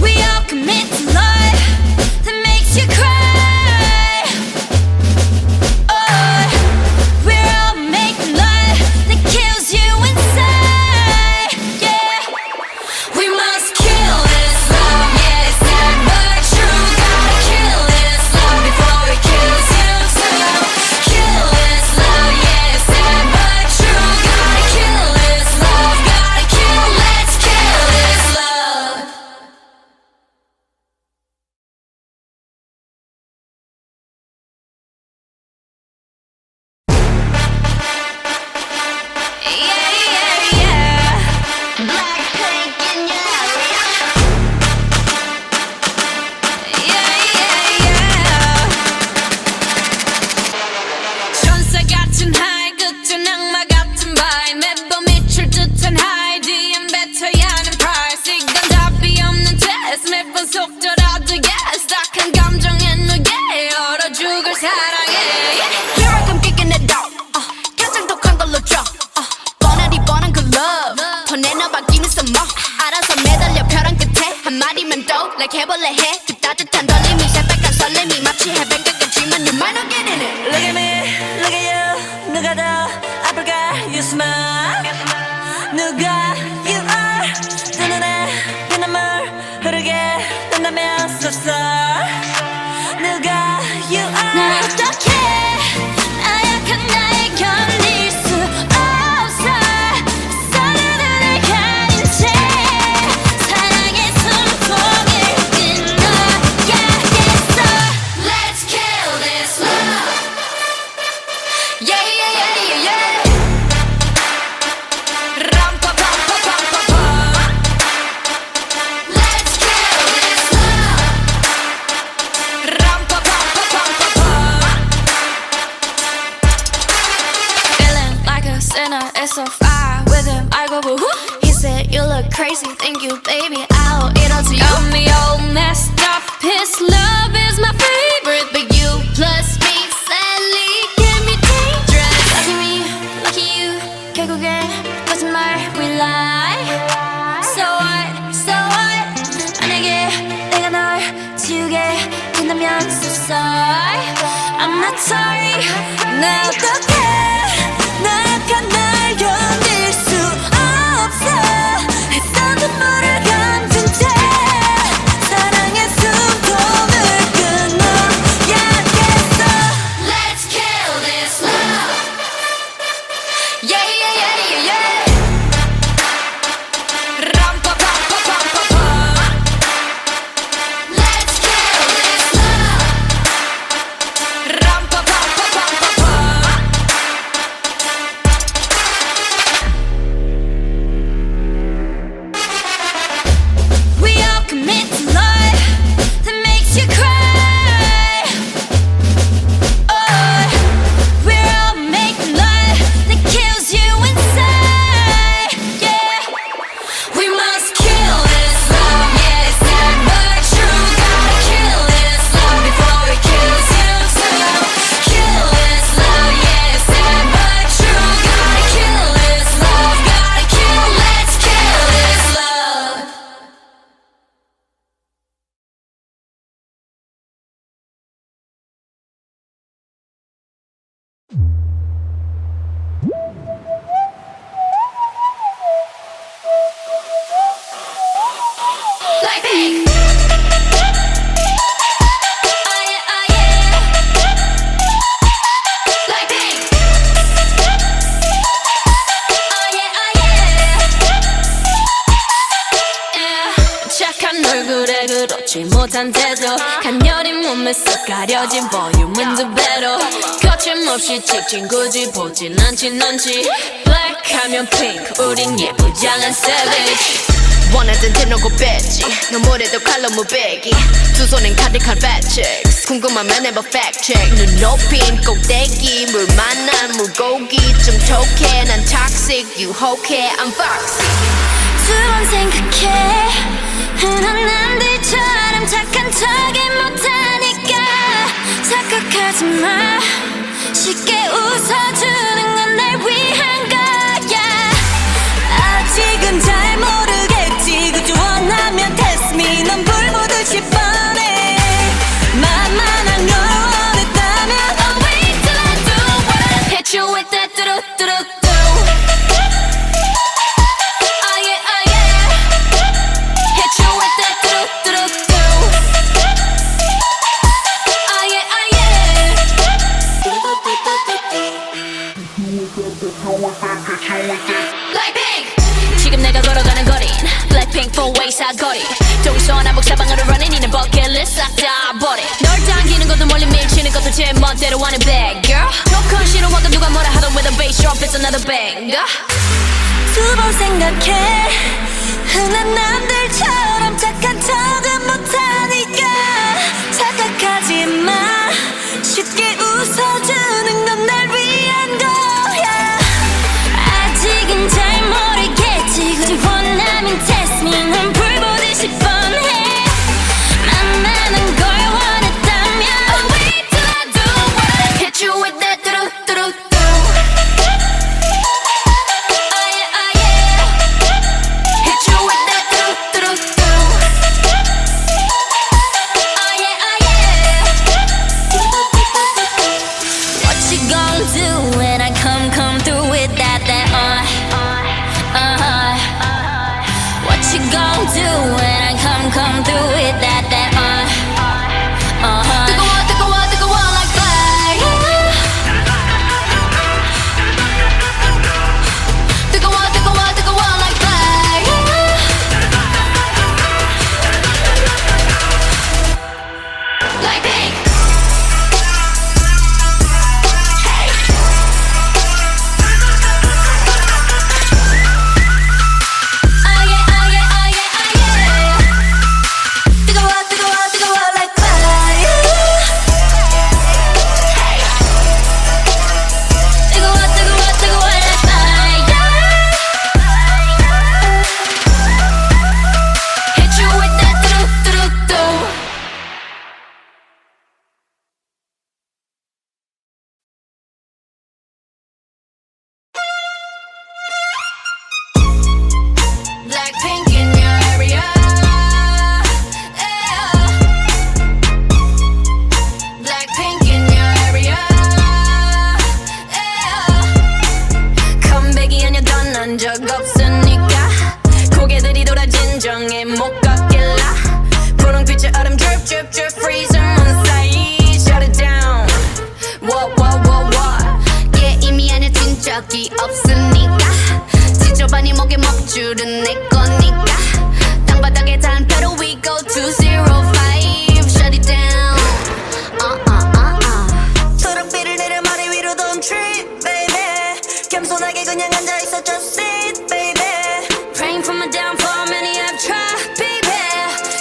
B: We all commit to love that makes you cry. Oh, we're all making love that kills you inside. Yeah, we must kill this love. Yeah, it's sad but true. Gotta kill this love before it kills you too. Kill this love. Yeah, it's sad but true. Gotta kill this love. Gotta kill. Let's kill this love. Yeah, yeah, yeah. Blackpink in your area. Yeah, yeah, yeah. 천사 같은 하이, 끝은 악마 같은 바이. 매번 미칠 듯한 하이, 뒤엔 뱉어야 하는 price. 이건 답이 없는 test. 매번 속더라도 yes. 딱한 감정의 무게, 얼어 죽을 사랑해. Here I come kicking it out. 가장 독한 걸로 줘. 뻔하디 뻔한 그 love. 더 내놔봐 give me some more. 알아서 매달려 벼랑 끝에 한 마디면 또 like 해볼래 해. 그 따뜻한 떨림이 새빨간 설렘이 마치 해변가 같지만 you might not get in it.
C: Look at me, look at you 누가 더 아플까 you smile 누가 you are 내 눈에 피눈물 흐르게 된다면 so sorry 누가 you
B: 날
C: are
B: 어떻게 나약한 나에 견딜 수 없어 서로를 가린 채 사랑의 숨통을 끊어야겠어 Let's kill this love Yeah yeah yeah yeah yeah 람파파파파파파 Let's kill this love 람파파파파파파 Feeling like a sinner, it's so far with him. I go boo hoo. He said you look crazy, thank you, baby. I'll eat all to you. Got me all messed up. His love is my favorite, but you plus me sadly can be dangerous. Lucky me, lucky you. 결국엔 거짓말 we lie. So what? 만약에 내가 널 지우게 된다면 so sorry. I'm not sorry. 나 어떡해?
C: 나약한 날 견딜 수 없어 했던 눈물을 감춘 채 사랑의 숨통을 끊어야겠어
B: Let's kill this love. Yeah yeah yeah yeah yeah. 람파파파파파파. Let's kill this love. 람파파파파파파. Like pink. Oh yeah, oh yeah. Like pink. Oh yeah, oh yeah. Yeah. 착한 얼굴에 그렇지 못한 태도 간녀린 몸에 쏙 가려진 볼륨은 두 배로 거침없이 찍힌 굳이 보진 않진 않지 Black 하면 pink 우린 예쁘장한 savage 원하던 대놓고 뺐지 너무래도 칼로 무배기 두 손엔 가득한 fat chicks 궁금하면 해봐 fact check 눈 높인 꼭대기 물 만난 물고기 좀 톡해 난 toxic 유혹해 I'm foxy
C: 두 번 생각해 흔한 남들처럼 착한 척이 못하니까 착각하지 마 쉽게 웃어주는 건 날 위한 거야 아직은 잘 모르겠지 그저 원하면 test me 넌 불 보듯이 뻔해 만만한 걸 원했다면
B: I'll wait till I do what I hit you with that do-do-do-do Oh yeah, oh yeah Hit you with that do-do-do-do Oh yeah, oh yeah Like pink 지금 내가 걸어가는 거린 Blackpink four-way 사거리 동서남북 사방으로 running 이는 버킷리스트 싹 다 버려 널 당기는 것도 멀리 밀치는 것도 제 멋대로 하는 bad girl 노건 싫어하고 누가 뭐라 하던 with a bass drop it's another banger
C: 두 번 생각해 흔한 남들처럼 착한 척은 못하니까 착각하지 마 쉽게 웃어주는 건 날 위한 거야 아직은 잘 모르겠지 굳이 원하면 test me 넌 불 보듯이 뻔해 만만한 걸 원했다면
B: I'll wait till I do what I hit you with that do-do-do-do Oh yeah, oh yeah Hit you with that do-do-do-do Oh yeah, oh yeah
C: What you gonna do when I come through with that What you gonna do when I come through with that
B: 뜨거워 뜨거워 뜨거워 like fire 뜨거워 뜨거워 뜨거워 like fire Like pink Hey Oh yeah, oh yeah, oh yeah, oh yeah
C: 뜨거워 뜨거워 뜨거워 like fire 뜨거워 뜨거워 뜨거워 like fire
B: Hit you with that do-do-do-do Blackpink in your area yeah. Blackpink in your area yeah. 컴백이 아니었던 난 적 없으니까 고개들이 돌아 진정에 못 걷길라 분홍빛의 얼음 drip drip drip freeze on side shut it down what yeah 이미 안해진 적이 없으니까 지저분이 목에 먹줄은 내 거니까 땅바닥에 단패로 we go 205 shut it down
C: 초록빛을 내려 머리 위로 don't trip baby 겸손하게 그냥 앉아있어 just sit baby
B: Praying for my downfall, many have tried, baby.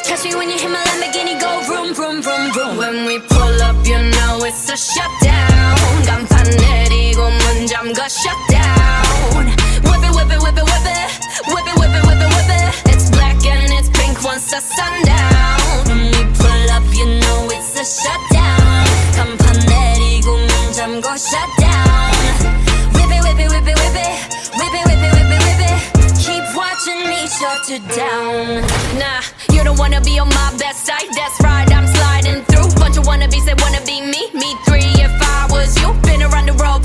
B: Catch me when you hit my Lamborghini, go vroom, vroom, vroom, vroom. When we pull up, you know it's a shutdown. 간판 내리고 문 잠가 shutdown. Whip it, whip it, whip it, whip it. Whip it, whip it, whip it, whip it. It's black and it's pink once the sundown. When we pull up, you know it's a shutdown. 간판 내리고 문 잠가 shutdown. Whip it, whip it, whip it, whip it. Whip it, whip it, whip it, whip it. Keep watching me shut it down. Nah, you don't wanna be on my best side. That's right, I'm sliding through. Bunch of wannabes that wanna be me. Me three if I was you. Been around the world.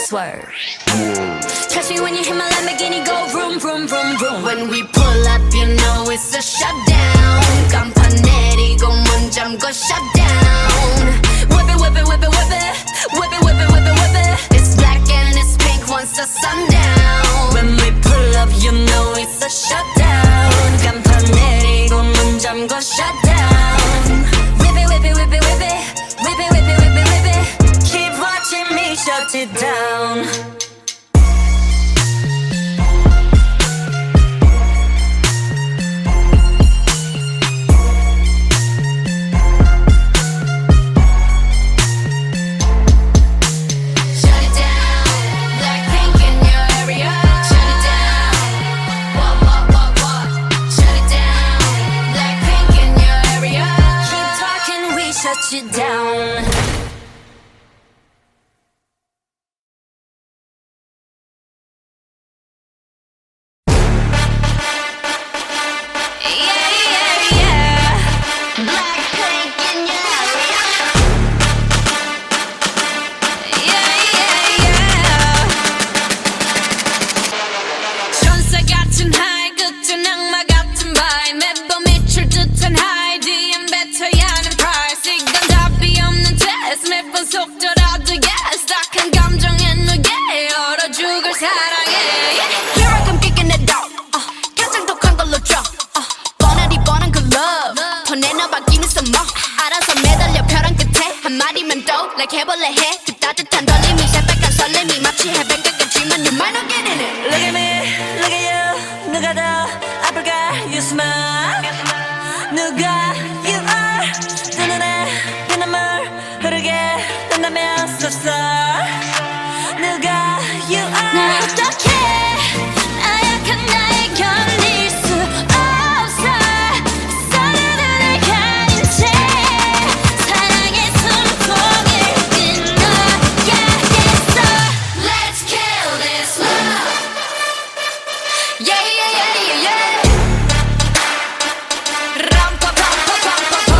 B: swerve. Catch me when you hit my Lamborghini go vroom, vroom, vroom, vroom. When we pull up, you know it's a shutdown. 간판 내리고 문 잠궈 shutdown. Whip it, whip it, whip it, whip it. Whip it, whip it, whip it, whip it. It's black and it's pink once the sun down. When we pull up, you know it's a shutdown. 간판 내리고 문 잠궈 shutdown. Whip it, whip it, whip it, whip it. Whip it, whip it, whip it, whip it.
C: Keep watching me shut it down.
B: Shut it down. Blackpink in your area. Shut it down. What, what, what, what? Shut it down. Blackpink in your area.
C: Keep talking, we shut you down.
B: Yeah, yeah, yeah. Blackpink in your area. Yeah, yeah, yeah. 천사 같은 하이 끝은 악마 같은 바이 매번 미칠 듯한 하이 뒤엔 뱉어야 하는 price 이건 답이 없는 test 매번 속더라도 yes 딱한 감정에 누게 얼어 죽을 사랑해 Here I come kicking it out 가장 독한 걸로 줘 뻔하디 뻔한 그 love 더 내놔봐 give me some more 알아서 매달려 벼랑 끝에 한 마디면 또 like 해볼래 해 그 따뜻한 떨림이 새빨간 설렘이 마치 해변가 같지만 you might not get in it
C: Look at me, look at you. 누가 더 아플까? You smile. 누가 you are. 두 눈에 피눈물 흐르게 된다면 so sorry. 누가 you
B: 날
C: are.
B: 어떡해 나약한 나에 견딜 수 없어 서로를 가린 채 사랑의 숨통을 끊어야겠어 Let's kill this love Yeah yeah yeah yeah yeah 람파파파파파파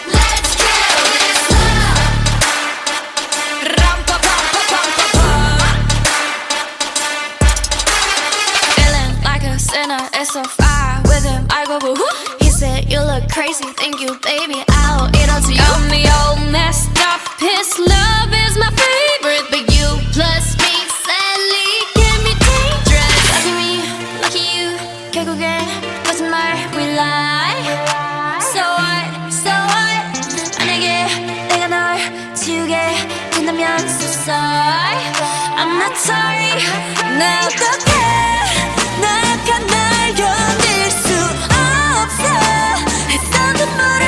B: Let's kill this love 람파파파파파파 Feeling like a sinner, it's so far with him. I go boo hoo. He said you look crazy, thank you, baby. I'll eat all to you. Got me all messed up. His love is my favorite, but you plus me sadly can be dangerous. Lucky me, lucky you. 결국엔 거짓말 we lie. So what, so what? 만약에 내가 널 지우게 된다면 so sorry. I'm not sorry. 나 어떡해
C: 나약한 날 견딜 수 없어. 했던 듯 모르